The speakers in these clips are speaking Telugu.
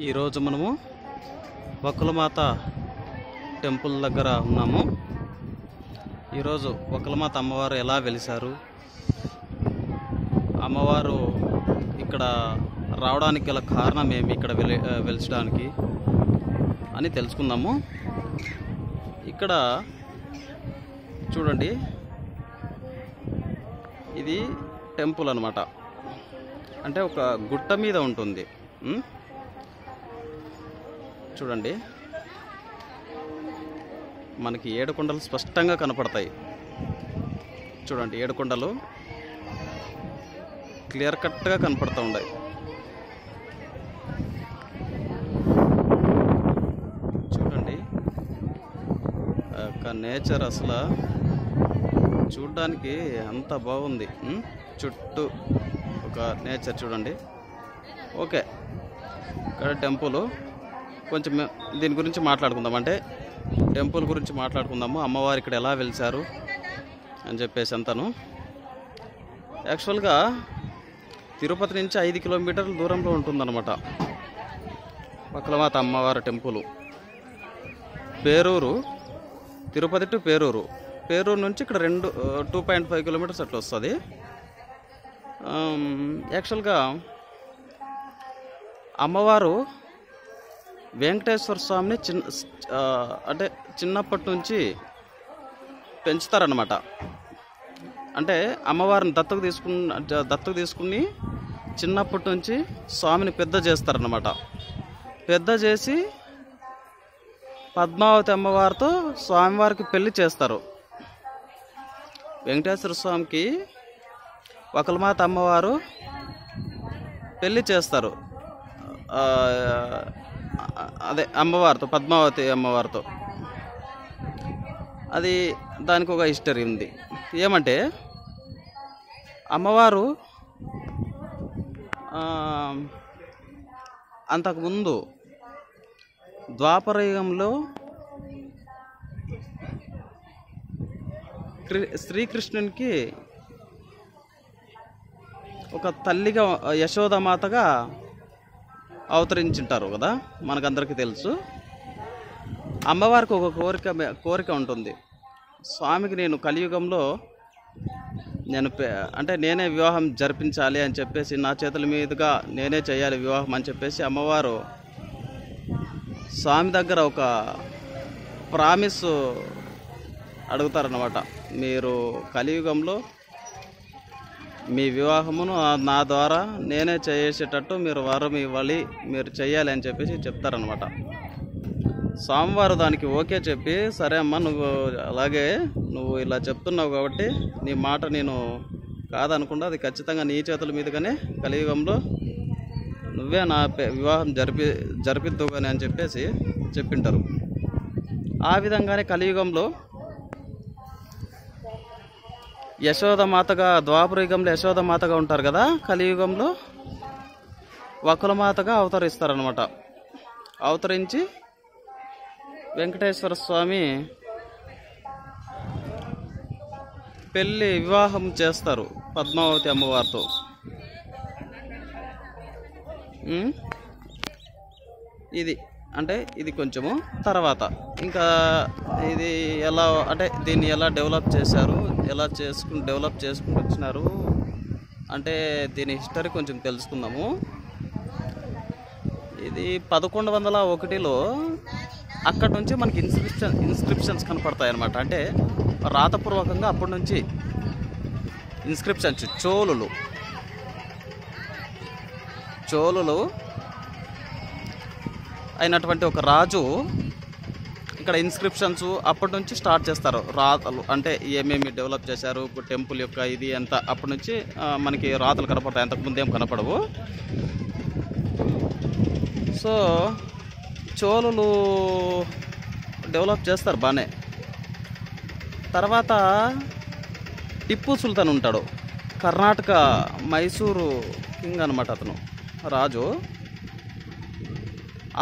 ఈరోజు మనము వకులమాత టెంపుల్ దగ్గర ఉన్నాము. ఈరోజు వకులమాత అమ్మవారు ఎలా వెలిశారు, అమ్మవారు ఇక్కడ రావడానికి గల కారణం ఏమి, ఇక్కడ వెలిచడానికి అని తెలుసుకుందాము. ఇక్కడ చూడండి, ఇది టెంపుల్ అన్నమాట. అంటే ఒక గుట్ట మీద ఉంటుంది. చూడండి, మనకి ఏడుకొండలు స్పష్టంగా కనపడతాయి. చూడండి, ఏడుకొండలు క్లియర్ కట్గా కనపడుతూ ఉన్నాయి. చూడండి, ఒక నేచర్ అసలు చూడడానికి అంత బాగుంది. చుట్టూ ఒక నేచర్ చూడండి. ఓకే, ఇక్కడ టెంపుల్ కొంచెం దీని గురించి మాట్లాడుకుందాం. అంటే టెంపుల్ గురించి మాట్లాడుకుందాము. అమ్మవారు ఇక్కడ ఎలా వెలిశారు అని చెప్పేసి అంతాను. యాక్చువల్గా తిరుపతి నుంచి 5 కిలోమీటర్ల దూరంలో ఉంటుందన్నమాట వకులమాత అమ్మవారి టెంపుల్. పేరూరు, తిరుపతి టు పేరూరు, పేరూరు నుంచి ఇక్కడ 2.5 కిలోమీటర్స్ అట్లా వస్తుంది. యాక్చువల్గా అమ్మవారు వెంకటేశ్వర స్వామిని అంటే చిన్నప్పటి నుంచి పెంచుతారన్నమాట. అంటే అమ్మవారిని దత్తకు తీసుకుని చిన్నప్పటి నుంచి స్వామిని పెద్ద చేస్తారన్నమాట. పెద్ద చేసి పద్మావతి అమ్మవారితో స్వామివారికి పెళ్లి చేస్తారు. వెంకటేశ్వర స్వామికి వకులమాత అమ్మవారు పెళ్లి చేస్తారు. అదే అమ్మవారితో, పద్మావతి అమ్మవారితో. అది దానికి ఒక హిస్టరీ ఉంది. ఏమంటే అమ్మవారు అంతకుముందు ద్వాపరయుగంలో శ్రీకృష్ణునికి ఒక తల్లిగా యశోదమాతగా అవతరించుంటారు కదా, మనకందరికీ తెలుసు. అమ్మవారికి ఒక కోరిక ఉంటుంది. స్వామికి నేను కలియుగంలో నేనే వివాహం జరిపించాలి అని చెప్పేసి, నా చేతుల మీదుగా నేనే చేయాలి వివాహం అని చెప్పేసి అమ్మవారు స్వామి దగ్గర ఒక ప్రామిస్ అడుగుతారన్నమాట. మీరు కలియుగంలో మీ వివాహమును నా ద్వారా నేనే చేసేటట్టు మీరు వరం ఇవ్వాలి, మీరు చెయ్యాలి అని చెప్పేసి చెప్తారనమాట. స్వామివారు దానికి ఓకే చెప్పి, సరే అమ్మ, నువ్వు ఇలా చెప్తున్నావు కాబట్టి నీ మాట నేను కాదనకుండా అది ఖచ్చితంగా నీ చేతుల మీదుగానే కలియుగంలో నువ్వే నా వివాహం జరిపిద్దు కానీ అని చెప్పేసి చెప్పింటారు. ఆ విధంగానే కలియుగంలో యశోదమాతగా, ద్వాపరయుగంలో యశోదమాతగా ఉంటారు కదా, కలియుగంలో వకులమాతగా అవతరిస్తారనమాట. అవతరించి వెంకటేశ్వర స్వామి వివాహం చేస్తారు పద్మావతి అమ్మవారితో. ఇది కొంచెము తర్వాత ఇంకా ఇది ఎలా, అంటే దీన్ని ఎలా డెవలప్ చేశారు, ఎలా డెవలప్ చేసుకుంటూ వచ్చినారు అంటే దీని హిస్టరీ కొంచెం తెలుసుకుందాము. ఇది 1101లో అక్కడి నుంచి మనకి ఇన్స్క్రిప్షన్స్ కనపడతాయి అన్నమాట. అంటే రాతపూర్వకంగా అప్పటి నుంచి ఇన్స్క్రిప్షన్స్, చోళులు అయినటువంటి ఒక రాజు ఇక్కడ ఇన్స్క్రిప్షన్స్ అప్పటి నుంచి స్టార్ట్ చేస్తారు. రాతలు అంటే ఏమేమి డెవలప్ చేశారు, టెంపుల్ యొక్క ఇది అంతా అప్పటి నుంచి మనకి రాతలు కనపడతాయి. అంతకుముందు ఏం కనపడవు. సో చోళులు డెవలప్ చేస్తారు బాగానే. తర్వాత టిప్పు సుల్తాన్ ఉంటాడు, కర్ణాటక మైసూరు కింగ్ అనమాట. అతను రాజు.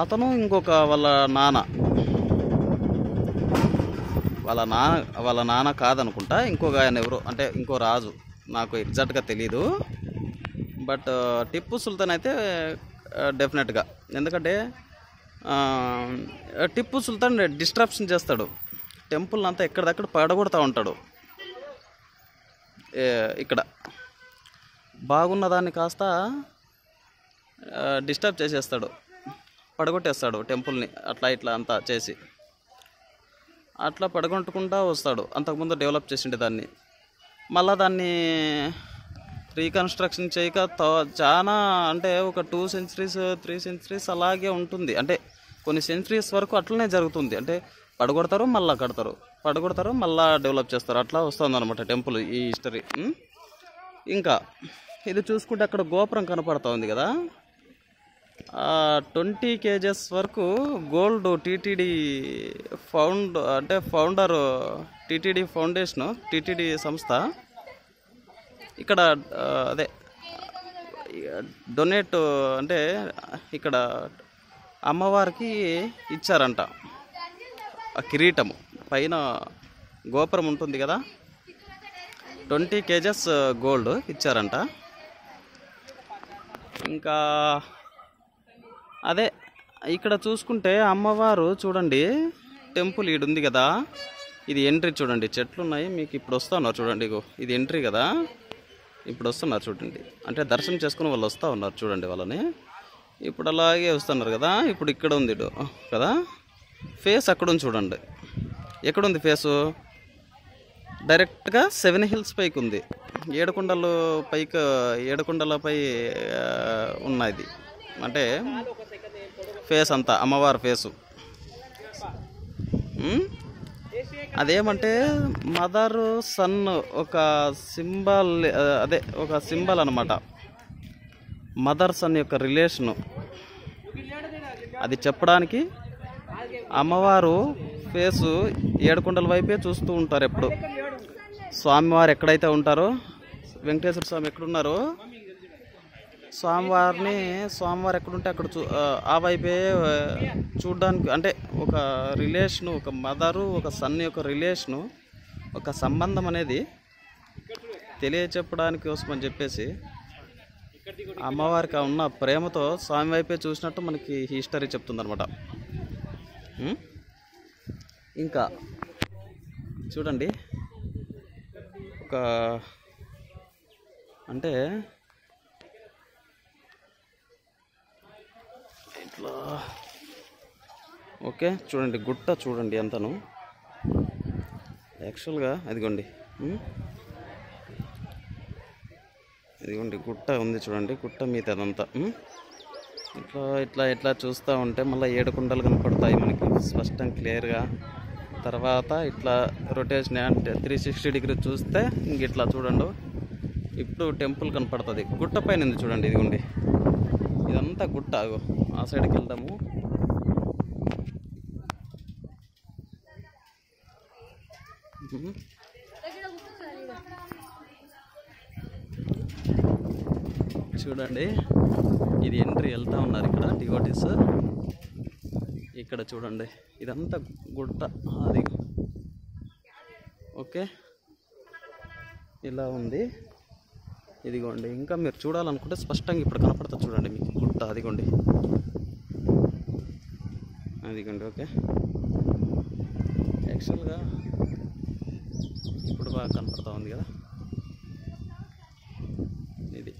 అతను ఇంకొక వాళ్ళ నాన్న కాదనుకుంటా, ఇంకొక ఆయన ఎవరు, అంటే ఇంకో రాజు, నాకు ఎగ్జాక్ట్గా తెలీదు. బట్ టిప్పు సుల్తాన్ అయితే డెఫినెట్గా. ఎందుకంటే టిప్పు సుల్తాన్ డిస్ట్రప్షన్ చేస్తాడు, టెంపుల్ అంతా ఎక్కడిదక్కడ పడగొడతా ఉంటాడు. ఇక్కడ బాగున్న దాన్ని కాస్త డిస్టర్బ్ చేసేస్తాడు, పడగొట్టేస్తాడు టెంపుల్ని. అట్లా ఇట్లా అంతా చేసి అట్లా పడగొట్టుకుంటూ వస్తాడు. అంతకుముందు డెవలప్ చేసిండే దాన్ని మళ్ళీ దాన్ని రీకన్స్ట్రక్షన్ చేయక చాలా అంటే ఒక 2 centuries 3 centuries అలాగే ఉంటుంది. అంటే కొన్ని సెంచరీస్ వరకు అట్లనే జరుగుతుంది. అంటే పడగొడతారు, మళ్ళీ కడతారు, పడగొడతారు, మళ్ళీ డెవలప్ చేస్తారు. అట్లా వస్తుంది అనమాట టెంపుల్ ఈ హిస్టరీ. ఇంకా ఇది చూసుకుంటే అక్కడ గోపురం కనపడతా ఉంది కదా, 20 kgs వరకు gold TTD founder TTD foundation, TTD సంస్థ ఇక్కడ అదే డొనేట్ అంటే ఇక్కడ అమ్మవారికి ఇచ్చారంట. ఆ కిరీటము పైన గోపురం ఉంటుంది కదా, 20 kgs గోల్డ్ ఇచ్చారంట. ఇంకా అదే ఇక్కడ చూసుకుంటే అమ్మవారు చూడండి, టెంపుల్ ఈడు ఉంది కదా, ఇది ఎంట్రీ చూడండి, చెట్లు ఉన్నాయి. మీకు ఇప్పుడు వస్తున్నారు చూడండి, ఇగో ఇది ఎంట్రీ కదా, ఇప్పుడు వస్తున్నారు చూడండి. అంటే దర్శనం చేసుకుని వాళ్ళు వస్తూ ఉన్నారు చూడండి వాళ్ళని. ఇప్పుడు అలాగే వస్తున్నారు కదా. ఇప్పుడు ఇక్కడ ఉంది కదా ఫేస్, అక్కడ ఉంది చూడండి. ఎక్కడుంది ఫేసు? డైరెక్ట్గా 7 hills పైకి ఉంది. 7 కొండలపై ఉన్నది. అంటే ఫేస్ అంతా అమ్మవారి ఫేసు. అదేమంటే మదర్ సన్ ఒక సింబల్, అదే ఒక సింబల్ అన్నమాట. మదర్ సన్ యొక్క రిలేషను అది చెప్పడానికి అమ్మవారు ఫేసు 7 కొండల వైపే చూస్తూ ఉంటారు ఎప్పుడు. స్వామివారు ఎక్కడైతే ఉంటారో, వెంకటేశ్వర స్వామి ఎక్కడున్నారో, స్వామివారు ఎక్కడుంటే అక్కడ ఆ వైపే చూడడానికి. అంటే ఒక రిలేషను, ఒక మదరు ఒక సన్ యొక్క రిలేషను, ఒక సంబంధం అనేది తెలియచెప్పడానికి కోసం అని చెప్పేసి అమ్మవారికి ఉన్న ప్రేమతో స్వామి వైపే చూసినట్టు మనకి హిస్టరీ చెప్తుందనమాట. ఇంకా చూడండి, ఒక అంటే ఇట్లా ఓకే చూడండి, గుట్ట చూడండి అంతను. యాక్చువల్గా అదిగోండి, ఇదిగోండి గుట్ట ఉంది చూడండి, గుట్ట మీద అదంతా ఇట్లా ఇట్లా ఇట్లా చూస్తూ ఉంటే మళ్ళీ 7 కొండలు కనపడతాయి మనకి స్పష్టంగా క్లియర్గా. తర్వాత ఇట్లా రొటేషన్ అంటే 360 degrees చూస్తే ఇంక ఇట్లా చూడండి, ఇప్పుడు టెంపుల్ కనపడుతుంది. గుట్ట పైన ఉంది చూడండి, ఇదిగోండి ఇదంతా గుట్ట. ఆ సైడ్కి వెళ్దాము. చూడండి ఇది ఎంట్రీ, వెళ్తూ ఉన్నారు ఇక్కడ డివోటీస్. ఇక్కడ చూడండి ఇదంతా గుట్ట, అది ఓకే ఇలా ఉంది. ఇదిగోండి ఇంకా మీరు చూడాలనుకుంటే స్పష్టంగా ఇప్పుడు కనపడుతుంది చూడండి మీకు గుట్ట, అదిగోండి ఓకే. యాక్చువల్గా ఇప్పుడు బాగా కనపడుతూ ఉంది కదా. ఇది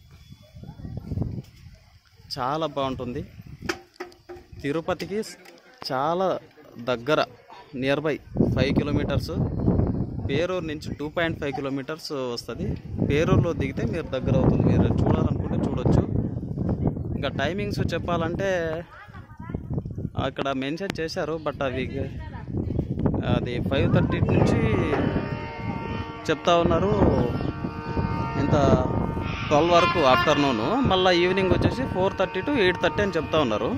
చాలా బాగుంటుంది, తిరుపతికి చాలా దగ్గర, నియర్ బై 5 kilometers. పేరూరు నుంచి 2.5 kilometers వస్తుంది. పేరూరులో దిగితే మీరు దగ్గర అవుతుంది. మీరు చూడాలనుకుంటే చూడొచ్చు. ఇంకా టైమింగ్స్ చెప్పాలంటే అక్కడ మెన్షన్ చేశారు, బట్ అది 5:30 నుంచి చెప్తా ఉన్నారు, ఇంత 12 వరకు ఆఫ్టర్నూను. మళ్ళీ ఈవినింగ్ వచ్చేసి 4:30 to 8:30 అని చెప్తా ఉన్నారు.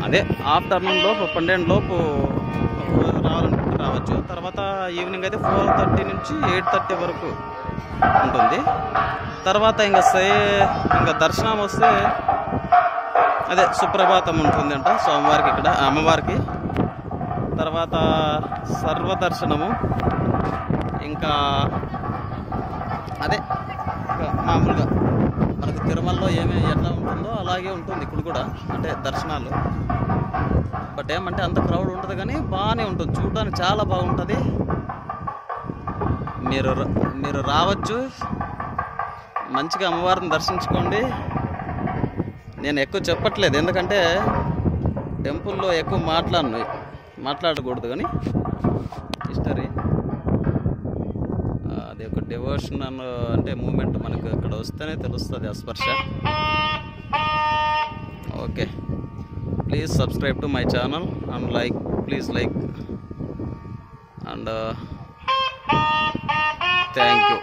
అదే ఆఫ్టర్నూన్ లోపు 12 లోపు రావాలనుకుంటే రావచ్చు. తర్వాత ఈవినింగ్ అయితే 4:30 నుంచి 8:30 వరకు ఉంటుంది. తర్వాత ఇంకా దర్శనం వస్తే అదే సుప్రభాతం ఉంటుందంట స్వామివారికి, ఇక్కడ అమ్మవారికి. తర్వాత సర్వదర్శనము, ఇంకా అదే మామూలుగా మనకు తిరుమలలో ఎట్లా ఉంటుందో అలాగే ఉంటుంది ఇక్కడ కూడా, అంటే దర్శనాలు. బట్ ఏమంటే అంత క్రౌడ్ ఉంటుంది కానీ బాగానే ఉంటుంది, చూడడానికి చాలా బాగుంటుంది. మీరు రావచ్చు, మంచిగా అమ్మవారిని దర్శించుకోండి. నేను ఎక్కువ చెప్పట్లేదు, ఎందుకంటే టెంపుల్లో ఎక్కువ మాట్లాడకూడదు, కానీ హిస్టరీ అది ఒక డివోషన్ అంటే మూమెంట్ మనకు అక్కడ వస్తేనే తెలుస్తుంది ఆ స్పర్శ. Okay, please subscribe to my channel and please like and thank you.